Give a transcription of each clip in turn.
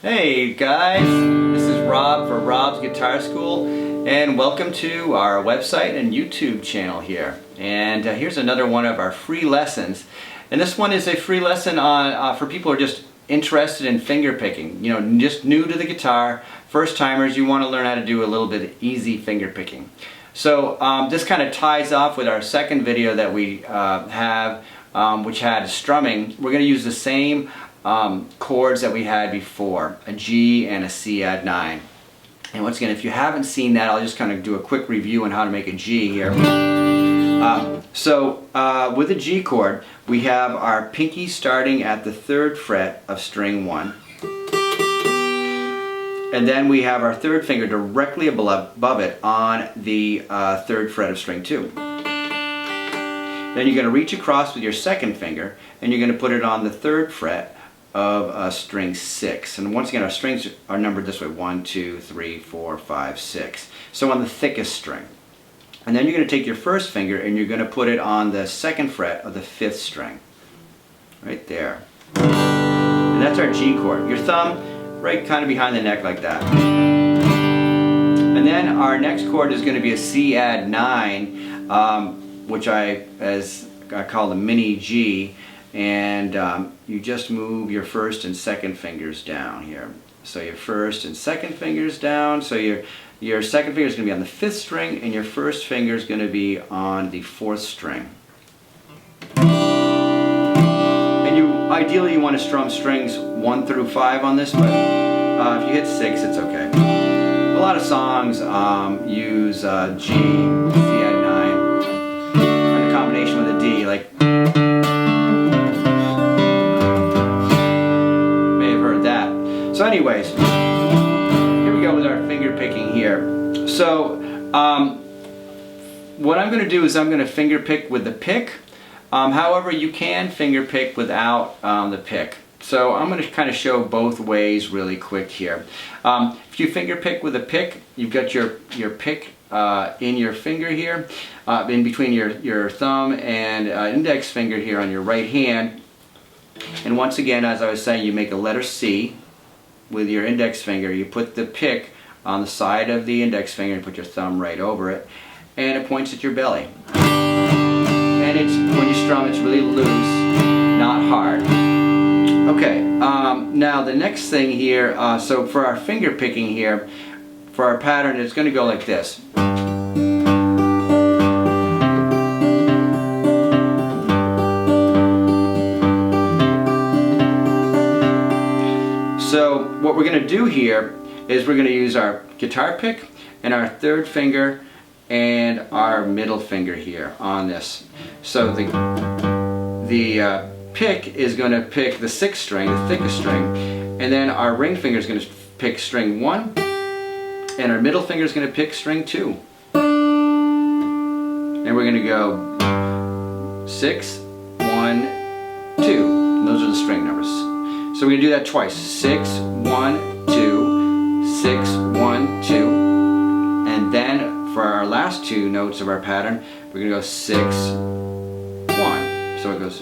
Hey guys, this is Rob for Rob's Guitar School, and welcome to our website and YouTube channel here. And here's another one of our free lessons. And this one is a free lesson on for people who are just interested in finger picking. You know, just new to the guitar, first timers. You want to learn how to do a little bit of easy finger picking. So this kind of ties off with our second video that we have, which had strumming. We're going to use the same chords that we had before, a G and a C add 9. And once again, if you haven't seen that, I'll just kind of do a quick review on how to make a G here. With a G chord, we have our pinky starting at the 3rd fret of string 1. And then we have our 3rd finger directly above it on the 3rd fret of string 2. Then you're going to reach across with your 2nd finger and you're going to put it on the 3rd fret of string 6. And once again, our strings are numbered this way: 1, 2, 3, 4, 5, 6. So on the thickest string. And then you're going to take your 1st finger and you're going to put it on the 2nd fret of the 5th string. Right there. And that's our G chord. Your thumb right kind of behind the neck like that. And then our next chord is going to be a C add 9, which I call the mini G. And you just move your 1st and 2nd fingers down here. So your 1st and 2nd fingers down. So your 2nd finger is going to be on the 5th string, and your 1st finger is going to be on the 4th string. And ideally you want to strum strings 1 through 5 on this, but if you hit 6, it's okay. A lot of songs use G, C add 9, or in combination with a D, like. So anyways, here we go with our finger picking here. So what I'm going to do is I'm going to finger pick with the pick. However, you can finger pick without the pick. So I'm going to kind of show both ways really quick here. If you finger pick with a pick, you've got your pick in your finger here, in between your thumb and index finger here on your right hand. And once again, as I was saying, you make a letter C. With your index finger, you put the pick on the side of the index finger and put your thumb right over it, and it points at your belly. And when you strum, it's really loose, not hard. Okay, now the next thing here, so for our finger picking here, for our pattern, it's going to go like this. So what we're going to do here is we're going to use our guitar pick and our 3rd finger and our middle finger here on this. So the pick is going to pick the 6th string, the thickest string, and then our ring finger is going to pick string 1, and our middle finger is going to pick string 2. And we're going to go 6, 1, 2. And those are the string numbers. So we're going to do that twice. 6, 1, 2, 6, 1, 2. And then for our last 2 notes of our pattern, we're going to go 6, 1. So it goes.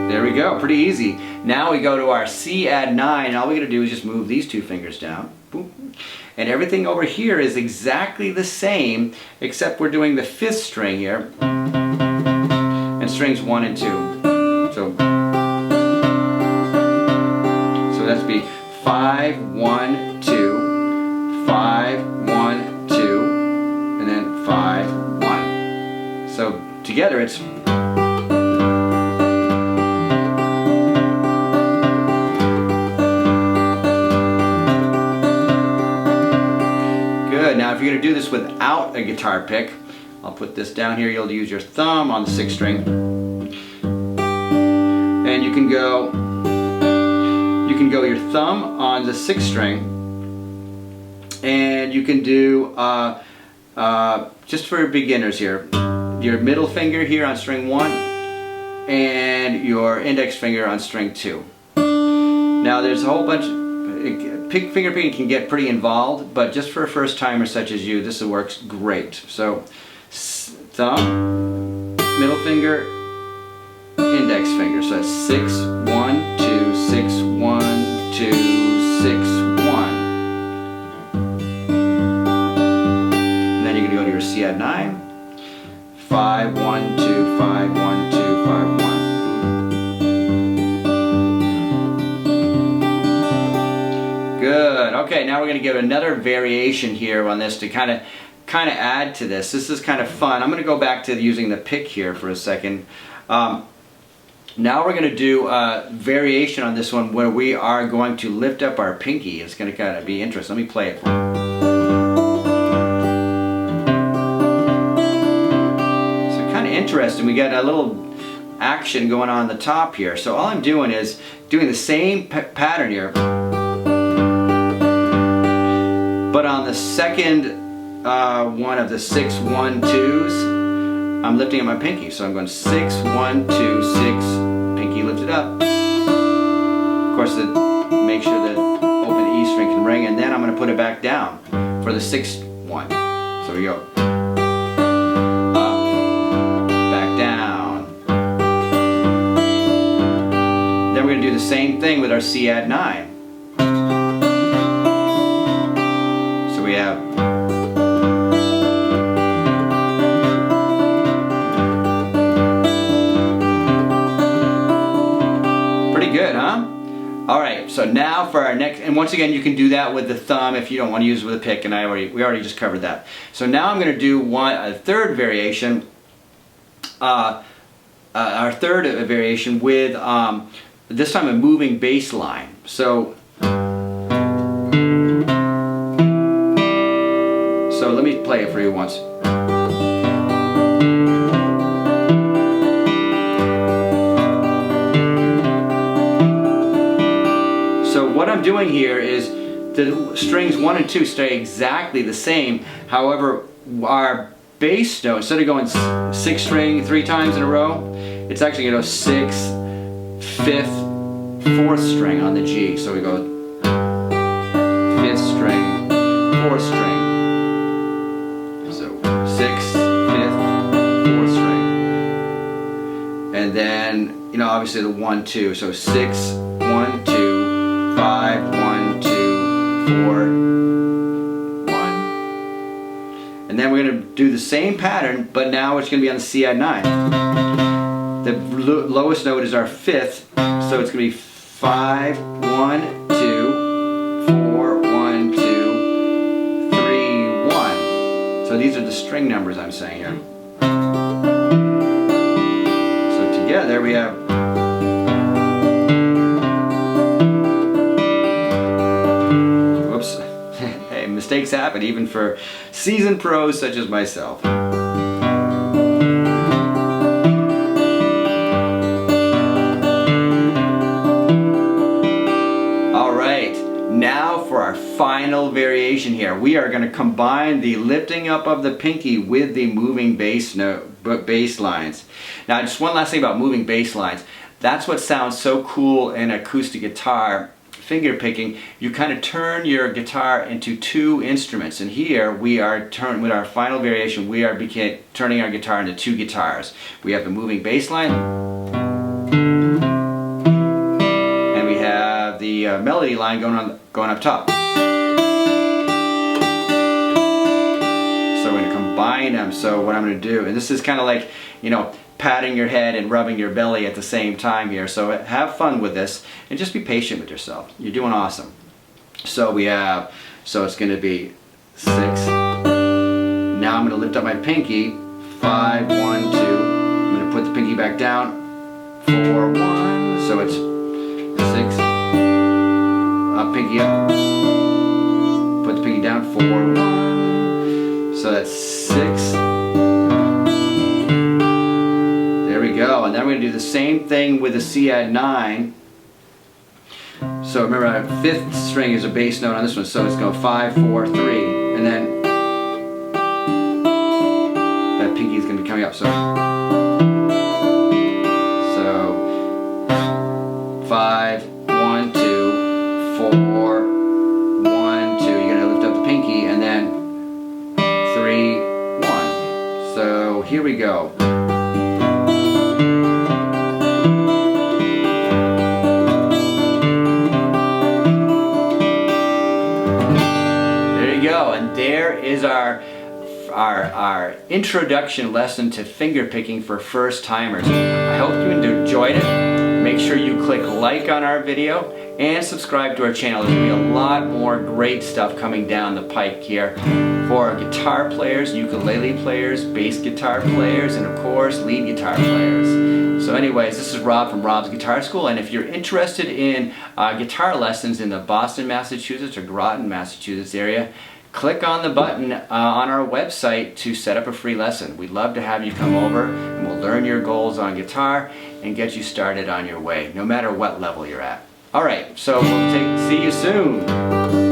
There we go. Pretty easy. Now we go to our C add 9. And all we're going to do is just move these 2 fingers down. Boom. And everything over here is exactly the same, except we're doing the 5th string here. And strings 1 and 2. So that's be 5, 1, 2, 5, 1, 2, and then 5, 1. So together it's good. Now if you're going to do this without a guitar pick, I'll put this down here. You'll use your thumb on the 6th string. And you can go your thumb on the 6th string, and you can do just for beginners here, your middle finger here on string 1 and your index finger on string 2. Now there's a whole bunch. Finger picking can get pretty involved, but just for a first timer such as you, this works great. So thumb, middle finger, index finger. So that's 6, 1, 2, Okay, now we're going to give another variation here on this to kind of add to this. This is kind of fun. I'm going to go back to using the pick here for a second. Now we're going to do a variation on this one where we are going to lift up our pinky. It's going to kind of be interesting. Let me play it for you. So kind of interesting. We got a little action going on the top here. So all I'm doing is doing the same pattern here, but on the second one of the 6 1 2s, I'm lifting up my pinky. So I'm going 6 1 2 6, pinky lifted up. Of course, make sure that open the E string can ring, and then I'm going to put it back down for the 6 1. So we go up, back down. Then we're going to do the same thing with our C add 9. So we have good, huh? Alright, so now for our next, and once again you can do that with the thumb if you don't want to use it with a pick, and we already just covered that. So now I'm going to do a third variation, our third variation with this time a moving bass line. So let me play it for you once. What I'm doing here is the strings 1 and 2 stay exactly the same. However, our bass note, instead of going 6 string 3 times in a row, it's actually going to go 6, 5th, 4th string on the G. So we go 5th string, 4th string. So 6th, 5th, 4th string. And then, obviously the 1, 2. So 6, 1, 2. 5, 1, 2, 4, 1. And then we're going to do the same pattern, but now it's going to be on the C add 9. The lowest note is our 5th, so it's going to be 5, 1, 2, 4, 1, 2, 3, 1. So these are the string numbers I'm saying here. So together we have mistakes happen even for seasoned pros such as myself. Alright, now for our final variation here. We are going to combine the lifting up of the pinky with the moving bass lines. Now just one last thing about moving bass lines. That's what sounds so cool in acoustic guitar. Finger picking, you kind of turn your guitar into 2 instruments, and here we are with our final variation, we are turning our guitar into 2 guitars. We have the moving bass line, and we have the melody line going up top. So we're going to combine them. So what I'm going to do, and this is kind of like, patting your head and rubbing your belly at the same time here. So have fun with this and just be patient with yourself. You're doing awesome. So it's going to be 6. Now I'm going to lift up my pinky. 5, 1, 2. I'm going to put the pinky back down. 4, 1. So it's 6. Up, pinky up. Put the pinky down. 4, 1. So that's 6. Go. And then we're going to do the same thing with the C add 9. So remember, our 5th string is a bass note on this one, so it's going 5, 4, 3, and then that pinky is going to be coming up. So 5, 1, 2, 4, 1, 2. You're going to lift up the pinky, and then 3, 1. So here we go. And there is our introduction lesson to finger picking for first timers. I hope you enjoyed it. Make sure you click like on our video and subscribe to our channel. There's going to be a lot more great stuff coming down the pike here for guitar players, ukulele players, bass guitar players, and of course lead guitar players. So anyways, this is Rob from Rob's Guitar School, and if you're interested in guitar lessons in the Boston, Massachusetts or Groton, Massachusetts area, click on the button on our website to set up a free lesson. We'd love to have you come over and we'll learn your goals on guitar and get you started on your way, no matter what level you're at. Alright, so we'll see you soon.